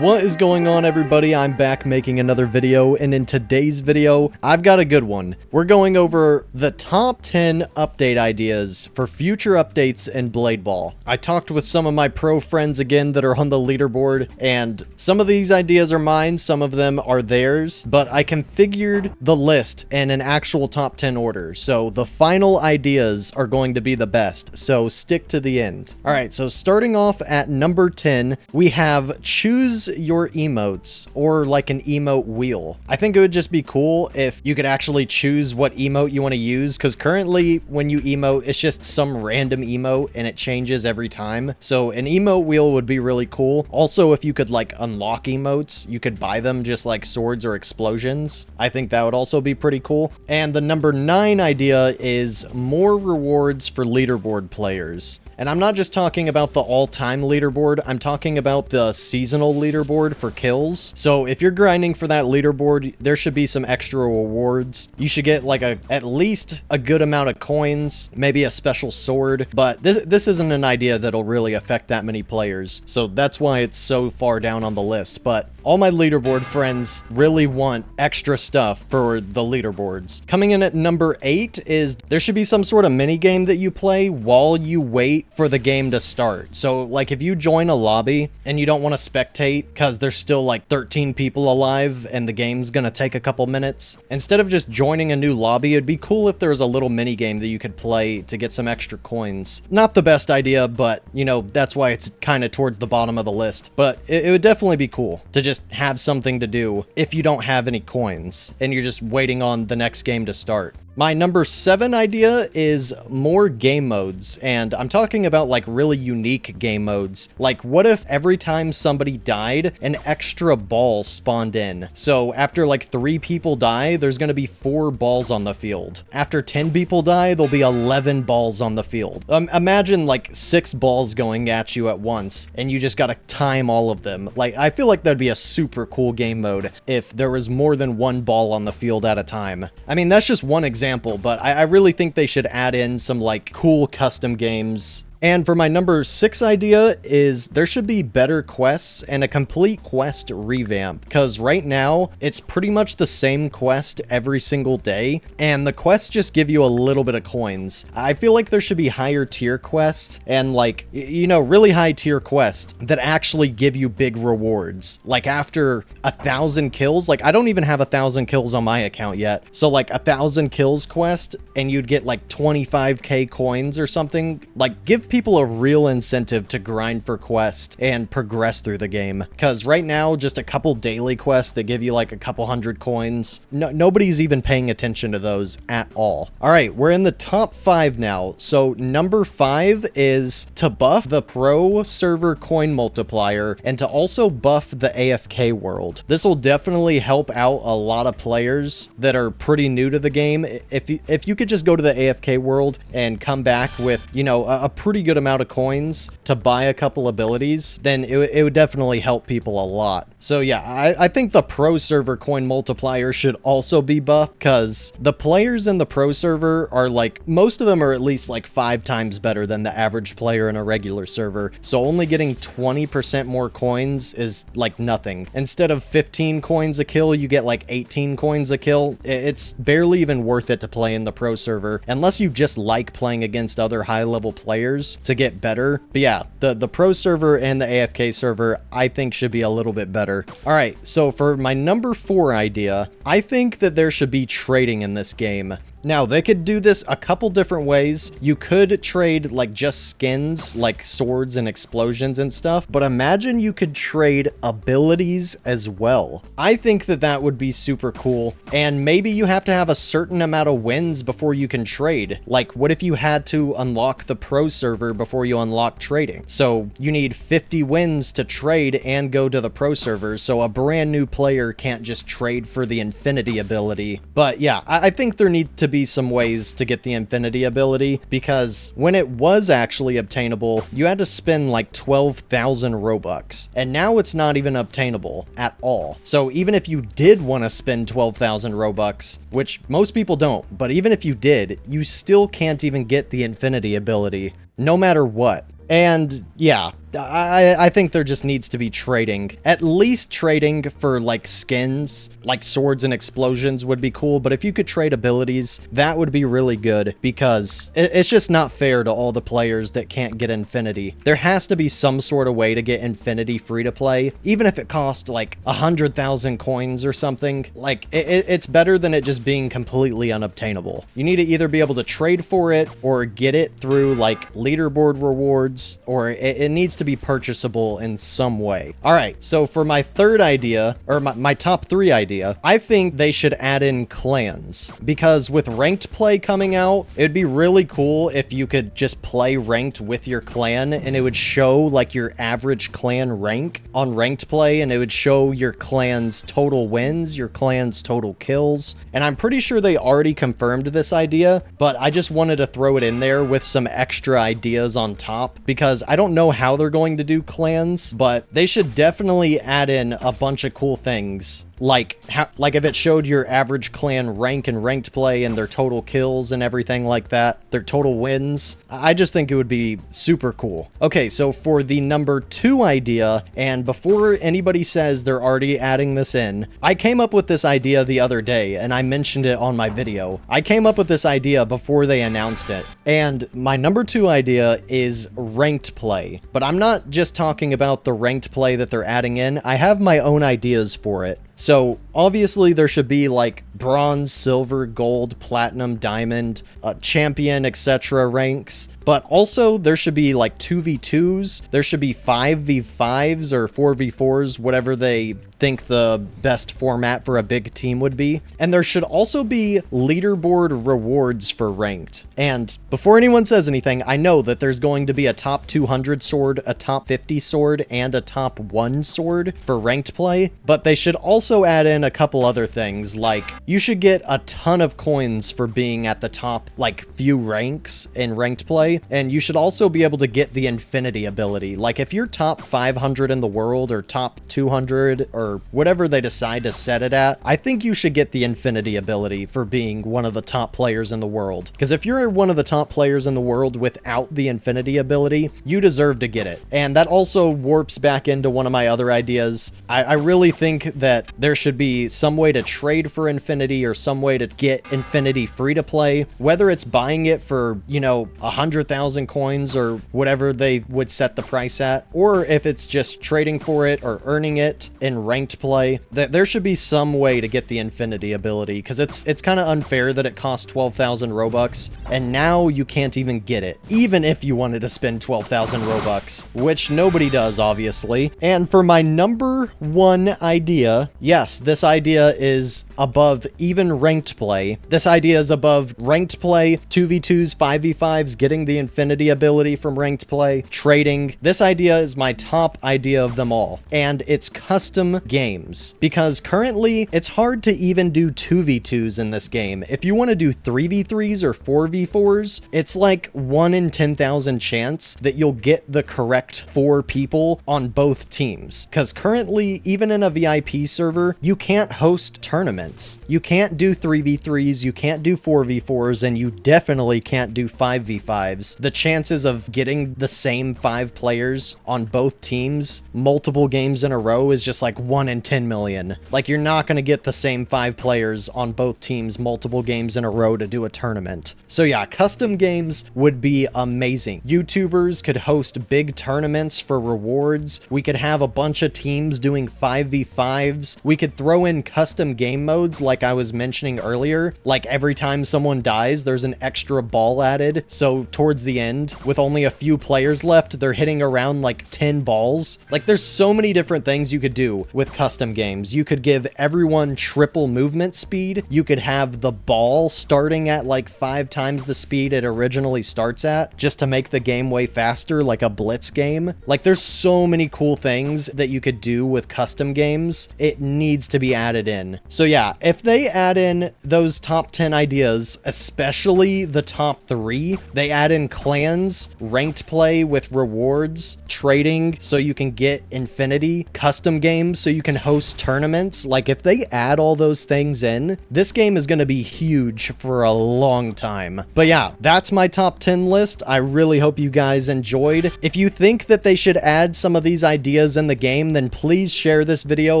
What is going on, everybody? I'm back making another video, and in today's video, I've got a good one. We're going over the top 10 update ideas for future updates in Blade Ball. I talked with some of my pro friends again that are on the leaderboard, and some of these ideas are mine, some of them are theirs, but I configured the list in an actual top 10 order, so the final ideas are going to be the best, so stick to the end. Alright, so starting off at number 10, we have choose your emotes, or like an emote wheel. I think it would just be cool if you could actually choose what emote you want to use, because currently when you emote, it's just some random emote and it changes every time. So an emote wheel would be really cool. Also, if you could like unlock emotes, you could buy them just like swords or explosions. I think that would also be pretty cool. And the number 9 idea is more rewards for leaderboard players. And I'm not just talking about the all-time leaderboard, I'm talking about the seasonal leaderboard for kills. So if you're grinding for that leaderboard, there should be some extra rewards. You should get like at least a good amount of coins, maybe a special sword, but this isn't an idea that'll really affect that many players. So that's why it's so far down on the list. But all my leaderboard friends really want extra stuff for the leaderboards. Coming in at number 8 is there should be some sort of mini game that you play while you wait for the game to start. So like if you join a lobby and you don't want to spectate because there's still like 13 people alive and the game's gonna take a couple minutes, instead of just joining a new lobby, it'd be cool if there was a little mini game that you could play to get some extra coins. Not the best idea, but you know, that's why it's kind of towards the bottom of the list. But it would definitely be cool to just have something to do if you don't have any coins and you're just waiting on the next game to start. My number 7 idea is more game modes, and I'm talking about like really unique game modes. Like what if every time somebody died, an extra ball spawned in? So after like 3 people die, there's gonna be 4 balls on the field. After 10 people die, there'll be 11 balls on the field. Imagine like 6 balls going at you at once, and you just gotta time all of them. Like I feel like that'd be a super cool game mode if there was more than 1 ball on the field at a time. I mean, that's just one example, but I really think they should add in some like cool custom games. And for my number 6 idea is there should be better quests and a complete quest revamp, because right now it's pretty much the same quest every single day and the quests just give you a little bit of coins. I feel like there should be higher tier quests and like, you know, really high tier quests that actually give you big rewards. Like after 1,000 kills, like I don't even have 1,000 kills on my account yet. So like 1,000 kills quest and you'd get like 25k coins or something. Like give people a real incentive to grind for quests and progress through the game, because right now just a couple daily quests that give you like a couple hundred coins, nobody's even paying attention to those at all. All right, we're in the top 5 now. So number 5 is to buff the pro server coin multiplier and to also buff the AFK world. This will definitely help out a lot of players that are pretty new to the game. If you could just go to the AFK world and come back with, you know, a pretty good amount of coins to buy a couple abilities, then it would definitely help people a lot. So yeah, I think the pro server coin multiplier should also be buffed, because the players in the pro server are like, most of them are at least like 5 times better than the average player in a regular server. So only getting 20% more coins is like nothing. Instead of 15 coins a kill, you get like 18 coins a kill. It's barely even worth it to play in the pro server unless you just like playing against other high level players to get better. But yeah, the pro server and the AFK server I think should be a little bit better. All right, so for my number 4 idea, I think that there should be trading in this game. Now, they could do this a couple different ways. You could trade like just skins, like swords and explosions and stuff, but imagine you could trade abilities as well. I think that that would be super cool, and maybe you have to have a certain amount of wins before you can trade. Like, what if you had to unlock the pro server before you unlock trading? So you need 50 wins to trade and go to the pro server, so a brand new player can't just trade for the infinity ability. But yeah, I think there need to be some ways to get the infinity ability, because when it was actually obtainable, you had to spend like 12,000 Robux, and now it's not even obtainable at all. So even if you did want to spend 12,000 Robux, which most people don't, but even if you did, you still can't even get the infinity ability, no matter what. And yeah, I think there just needs to be trading. At least trading for like skins, like swords and explosions would be cool, but if you could trade abilities, that would be really good, because it's just not fair to all the players that can't get infinity. There has to be some sort of way to get infinity free to play, even if it costs like 100,000 coins or something. Like it's better than it just being completely unobtainable. You need to either be able to trade for it or get it through like leaderboard rewards, or it needs to be purchasable in some way. All right, so for my third idea, or my top 3 idea, I think they should add in clans, because with ranked play coming out, it'd be really cool if you could just play ranked with your clan and it would show like your average clan rank on ranked play, and it would show your clan's total wins, your clan's total kills. And I'm pretty sure they already confirmed this idea, but I just wanted to throw it in there with some extra ideas on top, because I don't know how they're going to do clans, but they should definitely add in a bunch of cool things. Like if it showed your average clan rank and ranked play and their total kills and everything like that, their total wins. I just think it would be super cool. Okay, so for the number 2 idea, and before anybody says they're already adding this in, I came up with this idea the other day and I mentioned it on my video. I came up with this idea before they announced it, and my number 2 idea is ranked play. But I'm not just talking about the ranked play that they're adding in. I have my own ideas for it. So obviously there should be like bronze, silver, gold, platinum, diamond, champion, etc. ranks. But also there should be like 2v2s. There should be 5v5s or 4v4s, whatever they think the best format for a big team would be. And there should also be leaderboard rewards for ranked. And before anyone says anything, I know that there's going to be a top 200 sword, a top 50 sword, and a top 1 sword for ranked play. But they should also add in a couple other things, like you should get a ton of coins for being at the top like few ranks in ranked play. And you should also be able to get the infinity ability. Like if you're top 500 in the world or top 200 or whatever they decide to set it at, I think you should get the infinity ability for being one of the top players in the world. Because if you're one of the top players in the world without the infinity ability, you deserve to get it. And that also warps back into one of my other ideas. I really think that there should be some way to trade for infinity or some way to get infinity free to play, whether it's buying it for, you know, 100,000 coins or whatever they would set the price at, or if it's just trading for it or earning it in ranked play. That there should be some way to get the infinity ability, because it's kind of unfair that it costs 12,000 Robux and now you can't even get it, even if you wanted to spend 12,000 Robux, which nobody does, obviously. And for my number 1 idea, yes, this idea is above even ranked play. This idea is above ranked play, 2v2s, 5v5s, getting the infinity ability from ranked play, trading. This idea is my top idea of them all, and it's custom games, because currently it's hard to even do 2v2s in this game. If you want to do 3v3s or 4v4s, it's like 1 in 10,000 chance that you'll get the correct 4 people on both teams, because currently even in a VIP server you can't host tournaments. You can't do 3v3s, you can't do 4v4s, and you definitely can't do 5v5s. The chances of getting the same 5 players on both teams multiple games in a row is just like 1 in 10 million. Like, you're not going to get the same 5 players on both teams multiple games in a row to do a tournament. So yeah, custom games would be amazing. YouTubers could host big tournaments for rewards. We could have a bunch of teams doing 5v5s. We could throw in custom game modes like I was mentioning earlier. Like every time someone dies, there's an extra ball added. So towards the end, with only a few players left, they're hitting around like 10 balls. Like, there's so many different things you could do with custom games. You could give everyone triple movement speed. You could have the ball starting at like 5 times the speed it originally starts at, just to make the game way faster, like a blitz game. Like, there's so many cool things that you could do with custom games. It needs to be be added in. So yeah, if they add in those top 10 ideas, especially the top 3, they add in clans, ranked play with rewards, trading so you can get infinity, custom games so you can host tournaments. Like, if they add all those things in, this game is going to be huge for a long time. But yeah, that's my top 10 list. I really hope you guys enjoyed. If you think that they should add some of these ideas in the game, then please share this video,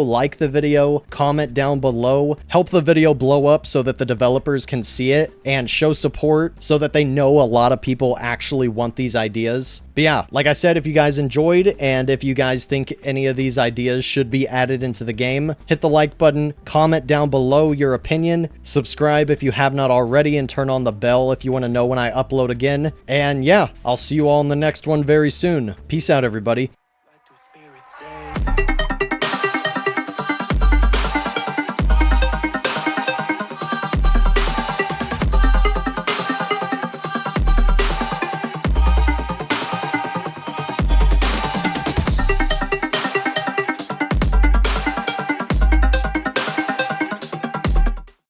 like the video, comment down below, help the video blow up so that the developers can see it, and show support so that they know a lot of people actually want these ideas. But yeah, like I said, if you guys enjoyed and if you guys think any of these ideas should be added into the game, hit the like button, comment down below your opinion, subscribe if you have not already, and turn on the bell if you want to know when I upload again. And yeah, I'll see you all in the next one very soon. Peace out, everybody.